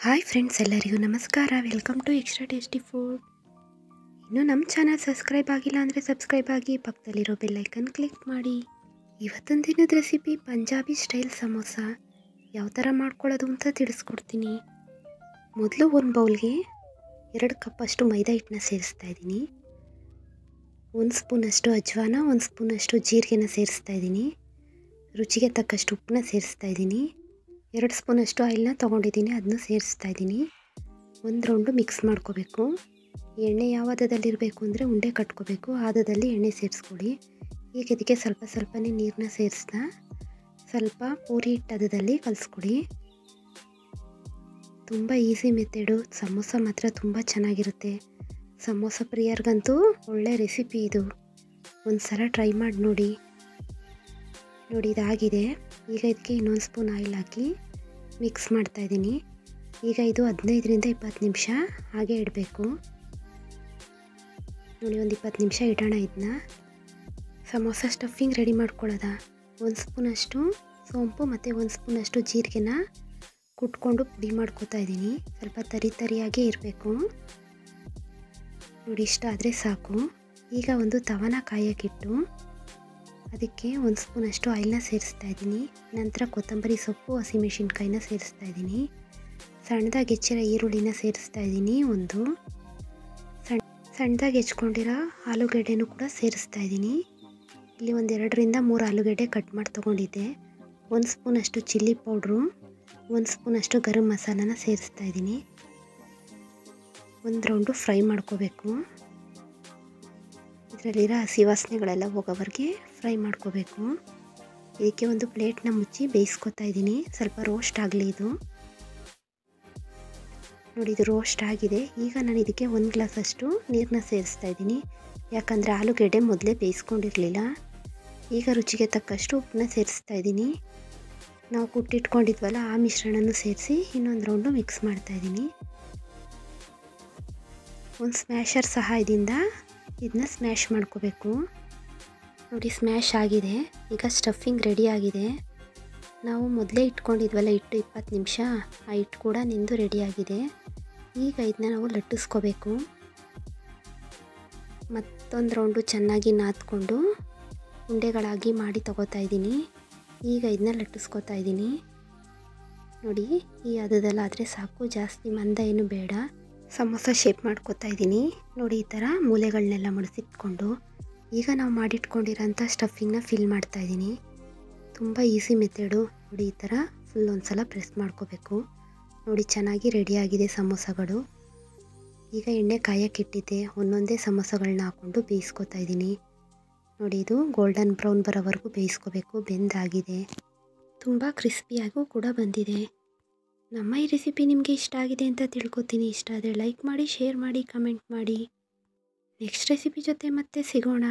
Hi friends, ಎಲ್ಲರಿಗೂ ನಮಸ್ಕಾರ. Welcome to extra tasty food. ಇನ್ನೂ ನಮ್ಮ ಚಾನಲ್ ಸಬ್ಸ್ಕ್ರೈಬ್ ಆಗಿಲ್ಲ ಅಂದರೆ ಸಬ್ಸ್ಕ್ರೈಬ್ ಆಗಿ, ಪಕ್ಕದಲ್ಲಿರೋ ಬೆಲ್ಲೈಕನ್ ಕ್ಲಿಕ್ ಮಾಡಿ. ಇವತ್ತೊಂದು ದಿನದ ರೆಸಿಪಿ ಪಂಜಾಬಿ ಸ್ಟೈಲ್ ಸಮೋಸ. ಯಾವ ಥರ ಮಾಡ್ಕೊಳ್ಳೋದು ಅಂತ ತಿಳಿಸ್ಕೊಡ್ತೀನಿ. ಮೊದಲು ಒಂದು ಬೌಲ್ಗೆ 2 ಕಪ್ಪಷ್ಟು ಮೈದಾ ಹಿಟ್ಟನ್ನ ಸೇರಿಸ್ತಾ ಇದ್ದೀನಿ. 1 ಸ್ಪೂನಷ್ಟು ಅಜ್ವಾನ, 1 ಸ್ಪೂನಷ್ಟು ಜೀರಿಗೆನ ಸೇರಿಸ್ತಾ ಇದ್ದೀನಿ. ರುಚಿಗೆ ತಕ್ಕಷ್ಟು ಉಪ್ಪನ್ನ ಸೇರಿಸ್ತಾ ಇದ್ದೀನಿ. 2 ಸ್ಪೂನಷ್ಟು ಆಯಿಲ್ನ ತೊಗೊಂಡಿದ್ದೀನಿ, ಅದನ್ನು ಸೇರಿಸ್ತಾ ಇದ್ದೀನಿ. ಒಂದು ರೌಂಡು ಮಿಕ್ಸ್ ಮಾಡ್ಕೋಬೇಕು. ಎಣ್ಣೆ ಯಾವ ಹದದಲ್ಲಿರಬೇಕು ಅಂದರೆ ಉಂಡೆ ಕಟ್ಕೋಬೇಕು, ಆ ಹದದಲ್ಲಿ ಎಣ್ಣೆ ಸೇರಿಸ್ಕೊಳ್ಳಿ. ಈಗ ಇದಕ್ಕೆ ಸ್ವಲ್ಪನೇ ನೀರನ್ನ ಸೇರಿಸ್ತಾ ಸ್ವಲ್ಪ ಪೂರಿ ಹಿಟ್ಟು ಹದದಲ್ಲಿ ಕಲಿಸ್ಕೊಡಿ. ತುಂಬ ಈಸಿ ಮೆಥಡು. ಸಮೋಸ ಮಾತ್ರ ತುಂಬ ಚೆನ್ನಾಗಿರುತ್ತೆ. ಸಮೋಸ ಪ್ರಿಯರಿಗಂತೂ ಒಳ್ಳೆ ರೆಸಿಪಿ ಇದು. ಒಂದು ಸಲ ಟ್ರೈ ಮಾಡಿ ನೋಡಿ. ಇದಾಗಿದೆ. ಈಗ ಇದಕ್ಕೆ ಇನ್ನೊಂದು ಸ್ಪೂನ್ ಆಯಿಲ್ ಹಾಕಿ ಮಿಕ್ಸ್ ಮಾಡ್ತಾಯಿದ್ದೀನಿ. ಈಗ ಇದು 15ರಿಂದ 20 ನಿಮಿಷ ಹಾಗೆ ಇಡಬೇಕು. ನೋಡಿ, ಒಂದು 20 ನಿಮಿಷ ಇಡೋಣ ಇದನ್ನ. Samosa stuffing ready ಮಾಡ್ಕೊಳ್ಳೋದ. 1 ಸ್ಪೂನಷ್ಟು ಸೋಂಪು ಮತ್ತು 1 ಸ್ಪೂನಷ್ಟು ಜೀರಿಗೆನ ಕುಟ್ಕೊಂಡು ಪುಡಿ ಮಾಡ್ಕೋತಾ ಇದ್ದೀನಿ. ಸ್ವಲ್ಪ ತರಿಯಾಗೇ ಇರಬೇಕು. ನೋಡಿ, ಇಷ್ಟ ಆದರೆ ಸಾಕು. ಈಗ ಒಂದು ತವನ ಕಾಯಕ್ಕಿಟ್ಟು ಅದಕ್ಕೆ 1 ಸ್ಪೂನಷ್ಟು ಆಯಿಲ್ನ ಸೇರಿಸ್ತಾ ಇದ್ದೀನಿ. ನಂತರ ಕೊತ್ತಂಬರಿ ಸೊಪ್ಪು, ಹಸಿಮೆಣಸಿನ್ಕಾಯಿನ ಸೇರಿಸ್ತಾ ಇದ್ದೀನಿ. ಸಣ್ಣದಾಗಿ ಹೆಚ್ಚಿರೋ ಈರುಳ್ಳಿನ ಸೇರಿಸ್ತಾ ಇದ್ದೀನಿ. ಸಣ್ಣದಾಗಿ ಹೆಚ್ಕೊಂಡಿರೋ ಆಲೂಗಡ್ಡೆನೂ ಕೂಡ ಸೇರಿಸ್ತಾ ಇದ್ದೀನಿ. ಇಲ್ಲಿ ಒಂದು 2ರಿಂದ 3 ಆಲೂಗಡ್ಡೆ ಕಟ್ ಮಾಡಿ ತೊಗೊಂಡಿದ್ದೆ. 1 ಸ್ಪೂನಷ್ಟು ಚಿಲ್ಲಿ ಪೌಡ್ರು, 1 ಸ್ಪೂನಷ್ಟು ಗರಂ ಮಸಾಲನ ಸೇರಿಸ್ತಾ ಇದ್ದೀನಿ. ಒಂದು ರೌಂಡು ಫ್ರೈ ಮಾಡ್ಕೋಬೇಕು. ಇದರಲ್ಲಿರೋ ಹಸಿ ವಾಸನೆಗಳೆಲ್ಲ ಹೋಗೋವರೆಗೆ ಫ್ರೈ ಮಾಡ್ಕೋಬೇಕು. ಇದಕ್ಕೆ ಒಂದು ಪ್ಲೇಟ್ನ ಮುಚ್ಚಿ ಬೇಯಿಸ್ಕೊತಾ ಇದ್ದೀನಿ. ಸ್ವಲ್ಪ ರೋಸ್ಟ್ ಆಗಲಿ ಇದು. ನೋಡಿ, ಇದು ರೋಸ್ಟ್ ಆಗಿದೆ. ಈಗ ನಾನು ಇದಕ್ಕೆ 1 ಗ್ಲಾಸಷ್ಟು ನೀರನ್ನ ಸೇರಿಸ್ತಾ ಇದ್ದೀನಿ. ಯಾಕಂದರೆ ಆಲೂಗೆಡ್ಡೆ ಮೊದಲೇ ಬೇಯಿಸ್ಕೊಂಡಿರಲಿಲ್ಲ. ಈಗ ರುಚಿಗೆ ತಕ್ಕಷ್ಟು ಉಪ್ಪನ್ನ ಸೇರಿಸ್ತಾ ಇದ್ದೀನಿ. ನಾವು ಕುಟ್ಟಿಟ್ಕೊಂಡಿದ್ವಲ್ಲ, ಆ ಮಿಶ್ರಣನೂ ಸೇರಿಸಿ ಇನ್ನೊಂದು ರೌಂಡು ಮಿಕ್ಸ್ ಮಾಡ್ತಾ ಇದ್ದೀನಿ. ಒಂದು ಸ್ಮ್ಯಾಶರ್ ಸಹಾಯದಿಂದ ಇದನ್ನ ಸ್ಮ್ಯಾಶ್ ಮಾಡ್ಕೋಬೇಕು. ನೋಡಿ, ಸ್ಮ್ಯಾಶ್ ಆಗಿದೆ. ಈಗ ಸ್ಟಫಿಂಗ್ ರೆಡಿ ಆಗಿದೆ. ನಾವು ಮೊದಲೇ ಇಟ್ಕೊಂಡಿದ್ವಲ್ಲ ಹಿಟ್ಟು 20 ನಿಮಿಷ, ಆ ಹಿಟ್ಟು ಕೂಡ ನಿಂದು ರೆಡಿಯಾಗಿದೆ. ಈಗ ಇದನ್ನ ನಾವು ಲಟ್ಟಿಸ್ಕೋಬೇಕು. ಮತ್ತೊಂದು ರೌಂಡು ಚೆನ್ನಾಗಿ ನಾದ್ಕೊಂಡು ಉಂಡೆಗಳಾಗಿ ಮಾಡಿ ತಗೋತಾ ಇದ್ದೀನಿ. ಈಗ ಇದನ್ನ ಲಟ್ಟಿಸ್ಕೋತಾ ಇದ್ದೀನಿ. ನೋಡಿ, ಈ ಹದದಲ್ಲಾದರೆ ಸಾಕು, ಜಾಸ್ತಿ ಮಂದ ಏನು ಬೇಡ. ಸಮೋಸ ಶೇಪ್ ಮಾಡ್ಕೋತಾ ಇದ್ದೀನಿ. ನೋಡಿ, ಈ ಥರ ಮೂಲೆಗಳನ್ನೆಲ್ಲ ಮಡಿಸಿಟ್ಕೊಂಡು ಈಗ ನಾವು ಮಾಡಿಟ್ಕೊಂಡಿರೋಂಥ ಸ್ಟಫಿಂಗ್ನ ಫಿಲ್ ಮಾಡ್ತಾ ಇದ್ದೀನಿ. ತುಂಬ ಈಸಿ ಮೆಥಡು. ನೋಡಿ, ಈ ಥರ ಫುಲ್ ಒಂದು ಸಲ ಪ್ರೆಸ್ ಮಾಡ್ಕೋಬೇಕು. ನೋಡಿ, ಚೆನ್ನಾಗಿ ರೆಡಿಯಾಗಿದೆ ಸಮೋಸಗಳು. ಈಗ ಎಣ್ಣೆ ಕಾಯಕ್ಕಿಟ್ಟಿದ್ದೆ, ಒಂದೊಂದೇ ಸಮೋಸಗಳನ್ನ ಹಾಕ್ಕೊಂಡು ಬೇಯಿಸ್ಕೊತಾ ಇದ್ದೀನಿ. ನೋಡಿ, ಇದು ಗೋಲ್ಡನ್ ಬ್ರೌನ್ ಬರೋವರೆಗೂ ಬೇಯಿಸ್ಕೋಬೇಕು. ಬೆಂದಾಗಿದೆ, ತುಂಬ ಕ್ರಿಸ್ಪಿಯಾಗೂ ಕೂಡ ಬಂದಿದೆ. ನಮ್ಮ ಈ ರೆಸಿಪಿ ನಿಮಗೆ ಇಷ್ಟ ಆಗಿದೆ ಅಂತ ತಿಳ್ಕೊತೀನಿ. ಇಷ್ಟ ಆದರೆ ಲೈಕ್ ಮಾಡಿ, ಶೇರ್ ಮಾಡಿ, ಕಮೆಂಟ್ ಮಾಡಿ. ನೆಕ್ಸ್ಟ್ ರೆಸಿಪಿ ಜೊತೆ ಮತ್ತೆ ಸಿಗೋಣ.